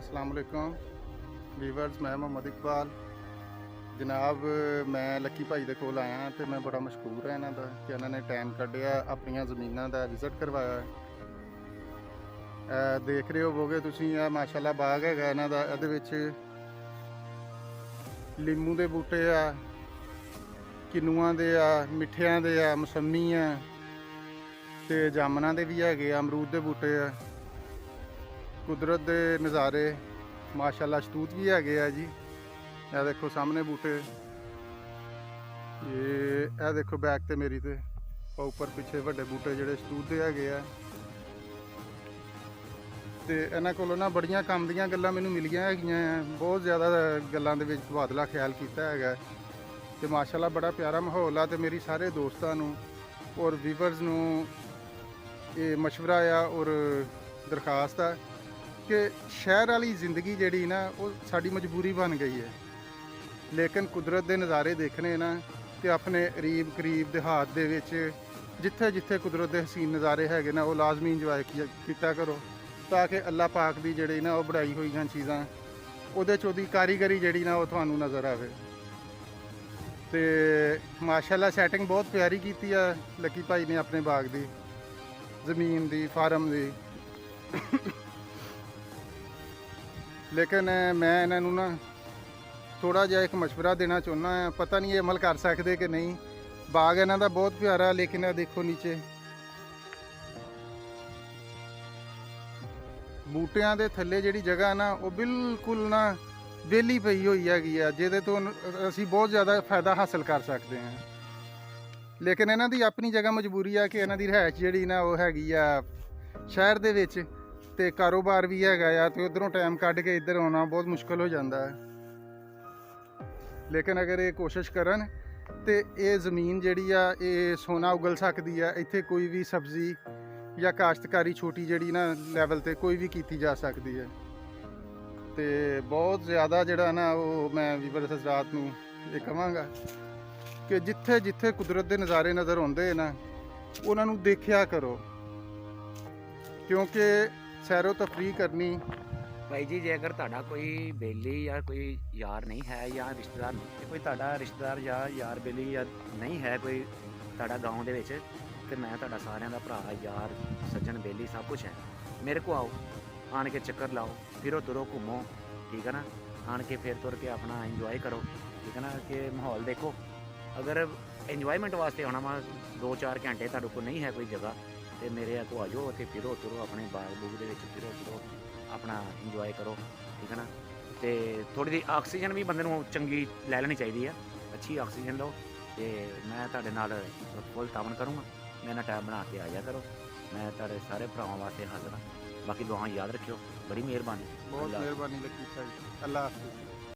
अस्सलाम वालेकुम ਵੀਵਰਸ। ਮੈਂ ਮੁਹੰਮਦ ਇਕਬਾਲ ਜਨਾਬ। ਮੈਂ ਲੱਕੀ ਭਾਈ ਦੇ ਕੋਲ ਆਇਆ ਤੇ ਮੈਂ ਬੜਾ ਮਸ਼ਹੂਰ ਹਾਂ ਇਹਨਾਂ ਦਾ ਕਿ ਇਹਨਾਂ ਨੇ ਟਾਈਮ ਕੱਢਿਆ ਆਪਣੀਆਂ ਜ਼ਮੀਨਾਂ ਦਾ ਵਿਜ਼ਿਟ ਕਰਵਾਇਆ। ਦੇਖ ਰਹੇ ਹੋਵੋਗੇ ਤੁਸੀਂ, ਇਹ ਮਾਸ਼ਾਅੱਲਾ ਬਾਗ ਹੈਗਾ ਇਹਨਾਂ ਦਾ। ਇਹਦੇ ਵਿੱਚ ਲਿੰਮੂ ਦੇ ਬੂਟੇ ਆ, ਕਿੰਨੂਆਂ ਦੇ ਆ, ਮਿੱਠਿਆਂ ਦੇ ਆ, ਮੌਸਮੀ ਆ ਤੇ ਜਾਮਨਾਂ ਦੇ ਵੀ ਹੈਗੇ ਆ, ਅਮਰੂਦ ਦੇ ਬੂਟੇ ਆ। ਕੁਦਰਤ ਦੇ ਨਜ਼ਾਰੇ ਮਾਸ਼ਾਅੱਲਾ ਸ਼ਤੂਤ ਵੀ ਹੈਗੇ ਆ ਜੀ। ਇਹ ਦੇਖੋ ਸਾਹਮਣੇ ਬੂਟੇ, ਇਹ ਦੇਖੋ ਬੈਕ ਤੇ ਮੇਰੀ ਤੇ ਉੱਪਰ ਪਿੱਛੇ ਵੱਡੇ ਬੂਟੇ ਜਿਹੜੇ ਸ਼ਤੂਤ ਦੇ ਹੈਗੇ ਆ। ਤੇ ਇਹਨਾਂ ਕੋਲੋਂ ਨਾ ਬੜੀਆਂ ਕੰਮ ਦੀਆਂ ਗੱਲਾਂ ਮੈਨੂੰ ਮਿਲੀਆਂ ਹੈਗੀਆਂ ਆ। ਬਹੁਤ ਜ਼ਿਆਦਾ ਗੱਲਾਂ ਦੇ ਵਿੱਚ ਤਬਾਦਲਾ ਖਿਆਲ ਕੀਤਾ ਹੈਗਾ ਤੇ ਮਾਸ਼ਾਅੱਲਾ ਬੜਾ ਪਿਆਰਾ ਮਾਹੌਲ ਆ। ਤੇ ਮੇਰੀ ਸਾਰੇ ਦੋਸਤਾਂ ਨੂੰ ਔਰ ਵੀਵਰਸ ਨੂੰ ਇਹ ਮਸ਼ਵਰਾ ਆ ਔਰ ਦਰਖਾਸਤ ਆ ਕਿ ਸ਼ਹਿਰ ਵਾਲੀ ਜ਼ਿੰਦਗੀ ਜਿਹੜੀ ਨਾ ਉਹ ਸਾਡੀ ਮਜਬੂਰੀ ਬਣ ਗਈ ਹੈ, ਲੇਕਿਨ ਕੁਦਰਤ ਦੇ ਨਜ਼ਾਰੇ ਦੇਖਣੇ ਨਾ ਤੇ ਆਪਣੇ ਕਰੀਬ ਦਿਹਾਤ ਦੇ ਵਿੱਚ ਜਿੱਥੇ ਜਿੱਥੇ ਕੁਦਰਤ ਦੇ ਹਸੀਨ ਨਜ਼ਾਰੇ ਹੈਗੇ ਨਾ ਉਹ ਲਾਜ਼ਮੀ ਇੰਜੋਏ ਕੀਤਾ ਕਰੋ, ਤਾਂ ਕਿ ਅੱਲਾਹ ਪਾਕ ਦੀ ਜਿਹੜੀ ਨਾ ਉਹ ਬਣਾਈ ਹੋਈਆਂ ਚੀਜ਼ਾਂ ਉਹਦੇ 'ਚ ਉਹਦੀ ਕਾਰੀਗਰੀ ਜਿਹੜੀ ਨਾ ਉਹ ਤੁਹਾਨੂੰ ਨਜ਼ਰ ਆਵੇ। ਤੇ ਮਾਸ਼ਾਅੱਲਾ ਸੈਟਿੰਗ ਬਹੁਤ ਪਿਆਰੀ ਕੀਤੀ ਆ ਲੱਕੀ ਭਾਈ ਨੇ ਆਪਣੇ ਬਾਗ ਦੀ, ਜ਼ਮੀਨ ਦੀ, ਫਾਰਮ ਦੀ। ਲੇਕਿਨ ਮੈਂ ਇਹਨਾਂ ਨੂੰ ਨਾ ਥੋੜ੍ਹਾ ਜਿਹਾ ਇੱਕ ਮਸ਼ਵਰਾ ਦੇਣਾ ਚਾਹੁੰਦਾ ਹਾਂ। ਪਤਾ ਨਹੀਂ ਇਹ ਅਮਲ ਕਰ ਸਕਦੇ ਕਿ ਨਹੀਂ। ਬਾਗ ਇਹਨਾਂ ਦਾ ਬਹੁਤ ਪਿਆਰਾ, ਲੇਕਿਨ ਇਹ ਦੇਖੋ ਨੀਚੇ ਬੂਟਿਆਂ ਦੇ ਥੱਲੇ ਜਿਹੜੀ ਜਗ੍ਹਾ ਨਾ ਉਹ ਬਿਲਕੁਲ ਨਾ ਵਿਹਲੀ ਪਈ ਹੋਈ ਹੈਗੀ ਆ, ਜਿਹਦੇ ਤੋਂ ਅਸੀਂ ਬਹੁਤ ਜ਼ਿਆਦਾ ਫਾਇਦਾ ਹਾਸਲ ਕਰ ਸਕਦੇ ਹਾਂ। ਲੇਕਿਨ ਇਹਨਾਂ ਦੀ ਆਪਣੀ ਜਗ੍ਹਾ ਮਜਬੂਰੀ ਆ ਕਿ ਇਹਨਾਂ ਦੀ ਰਿਹਾਇਸ਼ ਜਿਹੜੀ ਨਾ ਉਹ ਹੈਗੀ ਆ ਸ਼ਹਿਰ ਦੇ ਵਿੱਚ, ਤੇ ਕਾਰੋਬਾਰ ਵੀ ਹੈਗਾ ਆ, ਤੇ ਉਧਰੋਂ ਟਾਈਮ ਕੱਢ ਕੇ ਇੱਧਰ ਆਉਣਾ ਬਹੁਤ ਮੁਸ਼ਕਲ ਹੋ ਜਾਂਦਾ ਹੈ। ਲੇਕਿਨ ਅਗਰ ਇਹ ਕੋਸ਼ਿਸ਼ ਕਰਨ ਤੇ ਇਹ ਜ਼ਮੀਨ ਜਿਹੜੀ ਆ ਇਹ ਸੋਨਾ ਉਗਲ ਸਕਦੀ ਆ। ਇੱਥੇ ਕੋਈ ਵੀ ਸਬਜ਼ੀ ਜਾਂ ਕਾਸ਼ਤਕਾਰੀ ਛੋਟੀ ਜਿਹੜੀ ਨਾ ਲੈਵਲ ਤੇ ਕੋਈ ਵੀ ਕੀਤੀ ਜਾ ਸਕਦੀ ਹੈ। ਤੇ ਬਹੁਤ ਜ਼ਿਆਦਾ ਜਿਹੜਾ ਨਾ ਉਹ ਮੈਂ ਵੀਵਰਸ ਹਜ਼ਰਾਤ ਨੂੰ ਇਹ ਕਹਾਂਗਾ ਕਿ ਜਿੱਥੇ ਜਿੱਥੇ ਕੁਦਰਤ ਦੇ ਨਜ਼ਾਰੇ ਨਜ਼ਰ ਆਉਂਦੇ ਨਾ ਉਹਨਾਂ ਨੂੰ ਦੇਖਿਆ ਕਰੋ, ਕਿਉਂਕਿ ਸੈਰੋ ਤਫਰੀਹ ਕਰਨੀ। ਭਾਈ ਜੀ, ਜੇਕਰ ਤੁਹਾਡਾ ਕੋਈ ਬੇਲੀ ਜਾਂ ਕੋਈ ਯਾਰ ਨਹੀਂ ਹੈ ਜਾਂ ਰਿਸ਼ਤੇਦਾਰ, ਕੋਈ ਤੁਹਾਡਾ ਰਿਸ਼ਤੇਦਾਰ ਜਾਂ ਯਾਰ ਬੇਲੀ ਜਾਂ ਨਹੀਂ ਹੈ ਕੋਈ ਤੁਹਾਡਾ ਗਾਉਂ ਦੇ ਵਿੱਚ, ਤੇ ਮੈਂ ਤੁਹਾਡਾ ਸਾਰਿਆਂ ਦਾ ਭਰਾ, ਯਾਰ, ਸੱਜਣ, ਬੇਲੀ ਸਭ ਕੁਝ ਹੈ। ਮੇਰੇ ਕੋ ਆਓ, ਆਣ ਕੇ ਚੱਕਰ ਲਾਓ, ਫਿਰੋ ਤੁਰੋ, ਘੁੰਮੋ, ਠੀਕ ਹੈ ਨਾ। ਆਣ ਕੇ ਫਿਰ ਤੁਰ ਕੇ ਆਪਣਾ ਇੰਜੋਏ ਕਰੋ, ਠੀਕ ਹੈ ਨਾ, ਕਿ ਮਾਹੌਲ ਦੇਖੋ। ਅਗਰ ਇੰਜੋਏਮੈਂਟ ਵਾਸਤੇ ਆਉਣਾ ਵਾ 2-4 ਘੰਟੇ ਤੁਹਾਡੇ ਕੋਲ ਨਹੀਂ ਹੈ ਕੋਈ ਜਗ੍ਹਾ, ਤੇ ਮੇਰੇ ਕੋ ਆ ਜਾਓ, ਅਤੇ ਫਿਰੋ ਤੁਰੋ, ਆਪਣੇ ਬਾਗ ਬੂਗ ਦੇ ਵਿੱਚ ਫਿਰੋ ਤੁਰੋ, ਆਪਣਾ ਇੰਜੋਏ ਕਰੋ, ਠੀਕ ਹੈ ਨਾ। ਅਤੇ ਥੋੜ੍ਹੀ ਜਿਹੀ ਆਕਸੀਜਨ ਵੀ ਬੰਦੇ ਨੂੰ ਚੰਗੀ ਲੈ ਲੈਣੀ ਚਾਹੀਦੀ ਆ, ਅੱਛੀ ਆਕਸੀਜਨ ਲਓ। ਅਤੇ ਮੈਂ ਤੁਹਾਡੇ ਨਾਲ ਫੁੱਲ ਤਾਵਨ ਕਰੂੰਗਾ। ਮੇਰੇ ਨਾਲ ਟਾਈਮ ਬਣਾ ਕੇ ਆ ਜਾ ਕਰੋ। ਮੈਂ ਤੁਹਾਡੇ ਸਾਰੇ ਭਰਾਵਾਂ ਵਾਸਤੇ ਹਾਜ਼ਰ ਹਾਂ। ਬਾਕੀ ਦੁਆਵਾਂ ਯਾਦ ਰੱਖਿਓ। ਬੜੀ ਮਿਹਰਬਾਨੀ। ਬਹੁਤ ਮਿਹਰਬਾਨੀ ਲੱਕੀ ਭਾਈ। ਅੱਲਾਹ ਹਾਫਿਜ਼।